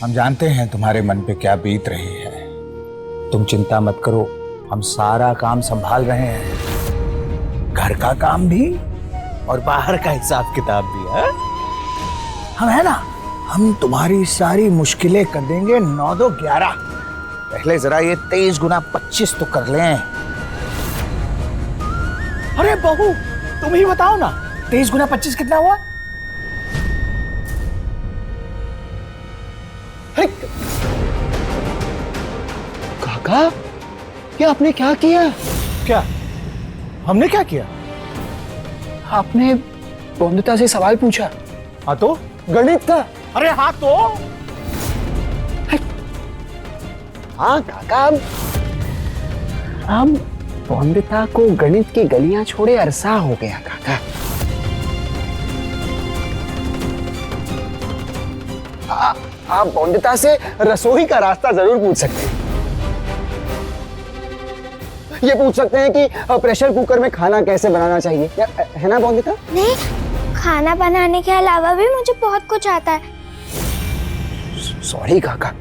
हम जानते हैं तुम्हारे मन पे क्या बीत रही है। तुम चिंता मत करो, हम सारा काम संभाल रहे हैं, घर का काम भी और बाहर का हिसाब किताब भी है। हम है ना, हम तुम्हारी सारी मुश्किलें कर देंगे 9 2 11। पहले जरा ये 23 गुना 25 तो कर लें। अरे बहू, तुम ही बताओ ना, 23 गुना 25 कितना हुआ? काका, ये आपने क्या किया? क्या हमने क्या किया? आपने बंधुता से सवाल पूछा। हाँ तो गणित का। अरे हाँ तो हाँ काका, हम बंधुता को गणित की गलियां छोड़े अरसा हो गया काका। आप बंधुता से रसोई का रास्ता जरूर पूछ सकते हैं। ये पूछ सकते हैं कि प्रेशर कुकर में खाना कैसे बनाना चाहिए, है ना बंधुता? नहीं, खाना बनाने के अलावा भी मुझे बहुत कुछ आता है। सॉरी काका।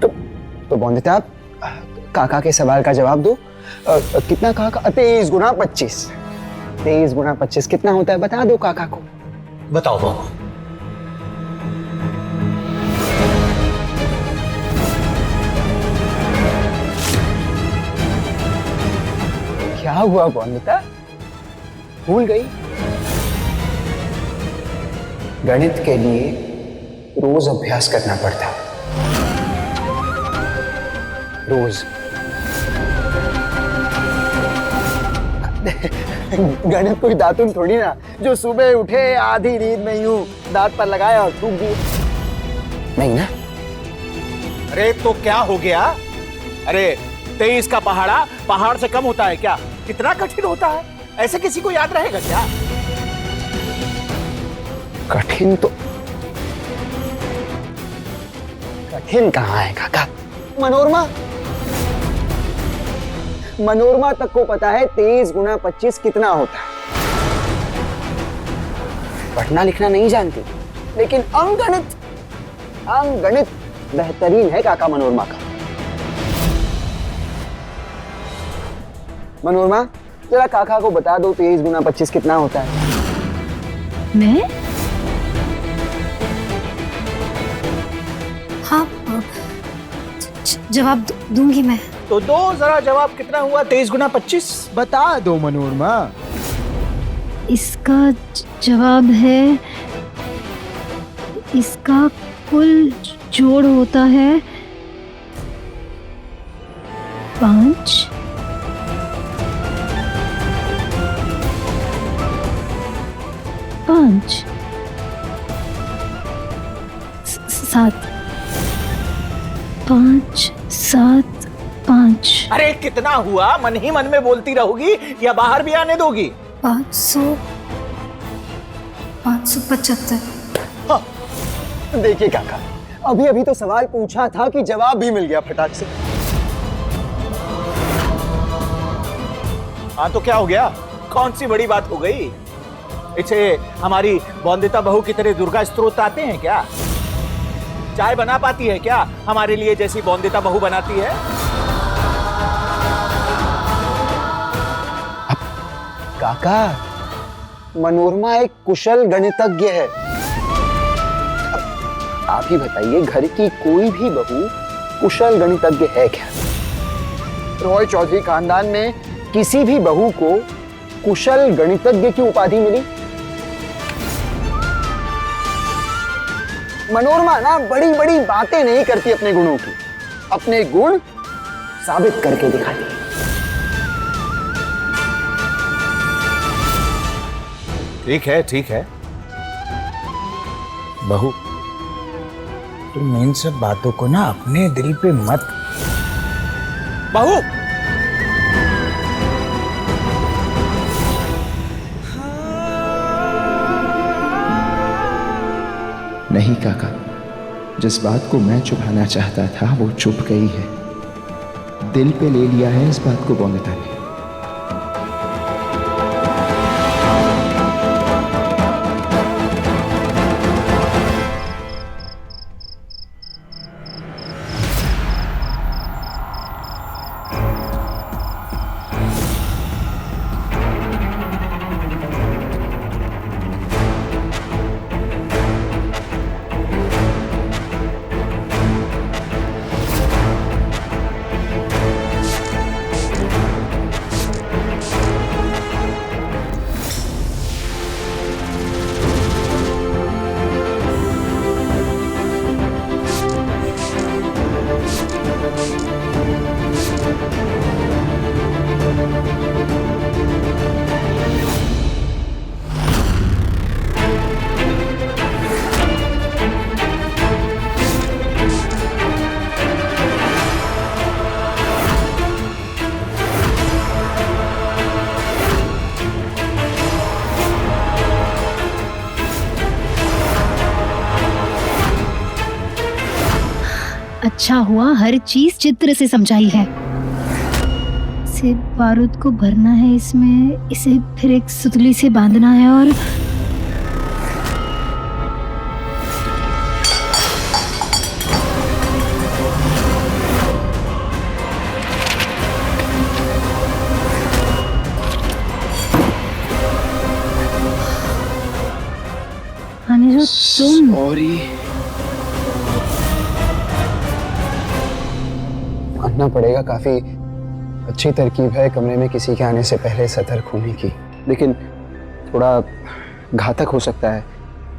तो बंधुता, काका के सवाल का जवाब दो। कितना काका? 23 गुना 25। 23 गुना 25 कितना होता है, बता दो काका को। बताओ बाबू। क्या हुआ बंधुता, भूल गई? गणित के लिए रोज अभ्यास करना पड़ता, रोज। गणित कोई दातुन थोड़ी ना, जो सुबह उठे आधी नींद में यूं दांत पर लगाया और थूक दिए, नहीं ना? अरे तो क्या हो गया? अरे 23 का पहाड़ा पहाड़ से कम होता है क्या? कितना कठिन होता है, ऐसे किसी को याद रहेगा क्या? कठिन तो कठिन कहाँ है काका? मनोरमा, मनोरमा तक को पता है 23 गुना 25 कितना होता है। पढ़ना लिखना नहीं जानती, लेकिन अंकगणित बेहतरीन है काका मनोरमा का। मनोरमा, जरा काका को बता दो 23 गुना 25 कितना होता है। मैं? हाँ, जवाब दूंगी मैं। तो दो जरा जवाब, कितना हुआ 23 गुना 25? बता दो मनोरमा। इसका जवाब है, इसका कुल जोड़ होता है 5। 5 7 5 7 5। अरे कितना हुआ? मन ही मन में बोलती रहोगी या बाहर भी आने दोगी? 575। हाँ। देखिए काका, अभी अभी तो सवाल पूछा था कि जवाब भी मिल गया फटाक से। हाँ तो क्या हो गया? कौन सी बड़ी बात हो गई? इसे हमारी बंदिता बहू की तरह दुर्गा स्त्रोत आते हैं क्या? चाय बना पाती है क्या हमारे लिए जैसी बंदिता बहू बनाती है? काका, मनोरमा एक कुशल गणितज्ञ है। आप ही बताइए, घर की कोई भी बहू कुशल गणितज्ञ है क्या? रॉय चौधरी खानदान में किसी भी बहू को कुशल गणितज्ञ की उपाधि मिली? मनोरमा ना बड़ी बड़ी बातें नहीं करती अपने गुणों की, अपने गुण साबित करके दिखाती है। ठीक है बहू, तुम इन सब बातों को ना अपने दिल पे मत। बहू, नहीं काका, जिस बात को मैं छुपाना चाहता था वो छुप गई है। दिल पे ले लिया है इस बात को बंदिता ने। अच्छा हुआ हर चीज चित्र से समझाई है। इसे बारूद को भरना है इसमें, इसे फिर एक सुतली से बांधना है और अनिरुद्ध तुम। सॉरी। मानना पड़ेगा, काफी अच्छी तरकीब है कमरे में किसी के आने से पहले सतर्क होने की, लेकिन थोड़ा घातक हो सकता है।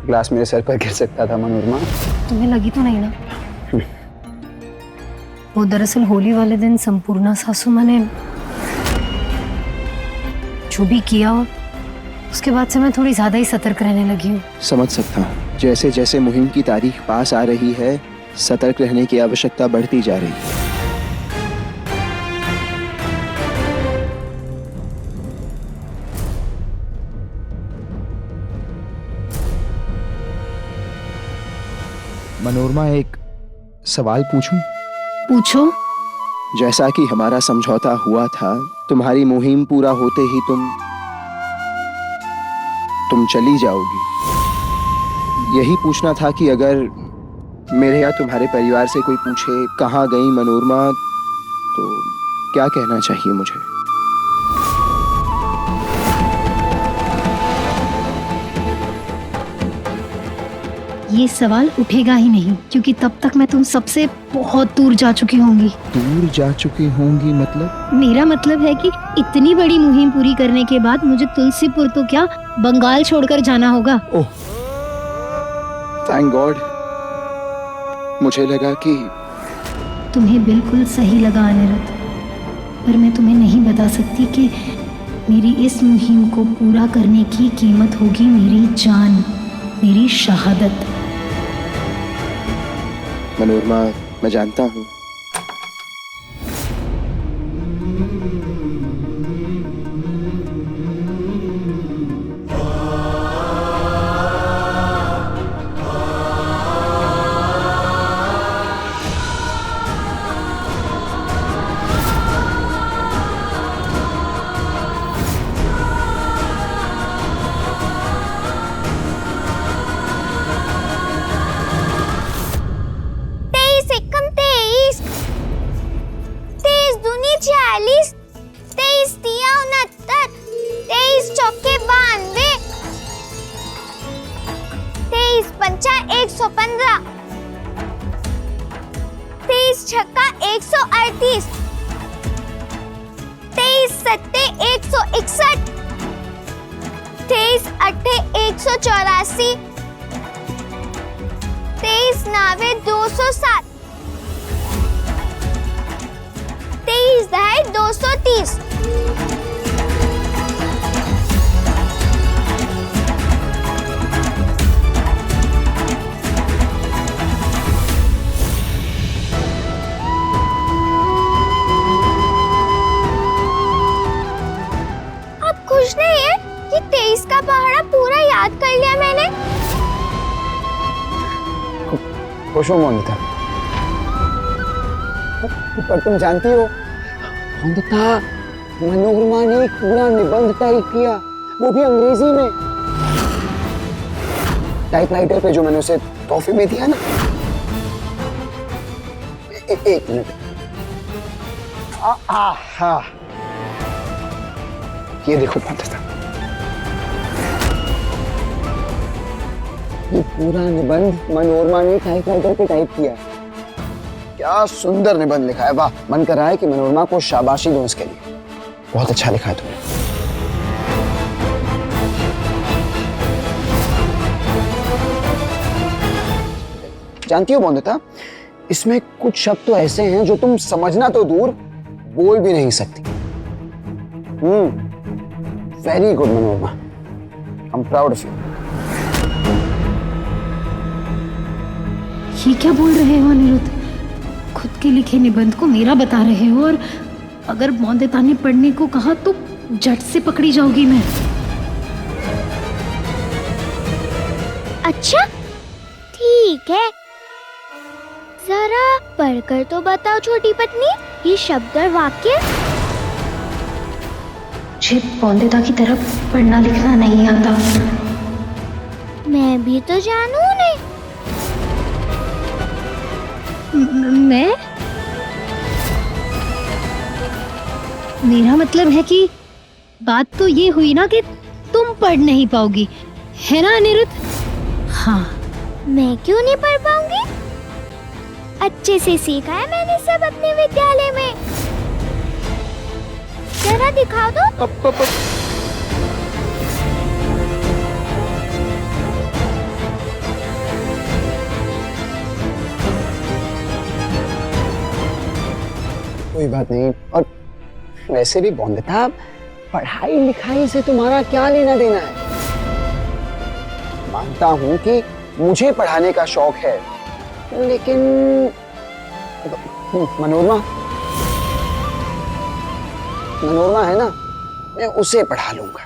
ग्लास मेरे सर पर गिर सकता था मनोरमा। तुम्हें लगी तो नहीं ना? वो दरअसल होली वाले दिन संपूर्णा सासू माँ ने जो भी किया, उसके बाद से मैं थोड़ी ज्यादा ही सतर्क रहने लगी हूँ। समझ सकता हूँ। जैसे जैसे मुहिम की तारीख पास आ रही है, सतर्क रहने की आवश्यकता बढ़ती जा रही है। मनोरमा, एक सवाल पूछूं? पूछो। जैसा कि हमारा समझौता हुआ था, तुम्हारी मुहिम पूरा होते ही तुम चली जाओगी। यही पूछना था कि अगर मेरे या तुम्हारे परिवार से कोई पूछे कहाँ गई मनोरमा, तो क्या कहना चाहिए मुझे? ये सवाल उठेगा ही नहीं, क्योंकि तब तक मैं तुम सबसे बहुत दूर जा चुकी होंगी। दूर जा चुकी होंगी मतलब? मेरा मतलब है कि इतनी बड़ी मुहिम पूरी करने के बाद मुझे तुलसीपुर तो क्या, बंगाल छोड़कर जाना होगा। ओह, थैंक गॉड। मुझे लगा कि तुम्हें बिल्कुल सही लगा अनिरुद्ध, पर मैं तुम्हें नहीं बता सकती कि मेरी इस मुहिम को पूरा करने की कीमत होगी मेरी जान, मेरी शहादत। मनोरमा, मैं जानता हूँ। छक्का 138, 23 सत्ते 161, 23 अट्ठे 184, 23 नावे 207, 23 दहाई 230। खुश नहीं है कि 23 का पहाड़ा पूरा याद कर लिया मैंने। खुश हो मोनिता, पर तुम जानती हो मोनिता, मनोरमा ने एक पूरा निबंध टाइप किया, वो भी अंग्रेजी में। टाइपराइटर पे जो मैंने उसे तोहफे में दिया ना। एक मिनट। ये देखो मोनिता, ये पूरा निबंध मनोरमा ने टाइपराइटर पे टाइप किया। क्या सुंदर निबंध लिखा है, वाह। मन कर रहा है कि मनोरमा को शाबाशी दूं इसके लिए। बहुत अच्छा लिखा है तुमने। जानती हो मोनिता, इसमें कुछ शब्द तो ऐसे हैं जो तुम समझना तो दूर, बोल भी नहीं सकती। Very good Manorama, I am proud of you. ये क्या बोल रहे हो अनिरुद्ध? खुद के लिखे निबंध को मेरा बता रहे हो, और अगर मोनिता ने पढ़ने को कहा तो झट से पकड़ी जाऊंगी मैं। अच्छा ठीक है, जरा पढ़कर तो बताओ छोटी पत्नी, ये शब्द और वाक्य। मुझे बौंदेदा की तरफ पढ़ना लिखना नहीं आता। मैं भी तो जानू नहीं। मैं? मेरा मतलब है कि बात तो ये हुई ना कि तुम पढ़ नहीं पाओगी, है ना अनिरुद्ध? हाँ। मैं क्यों नहीं पढ़ पाऊंगी? अच्छे से सीखा है मैंने सब अपने विद्यालय में। जरा दिखाओ तो। कोई बात नहीं। और वैसे भी बौंदेता, पढ़ाई लिखाई से तुम्हारा क्या लेना देना है? मानता हूं कि मुझे पढ़ाने का शौक है, लेकिन मनोरमा है ना, मैं उसे पढ़ा लूंगा।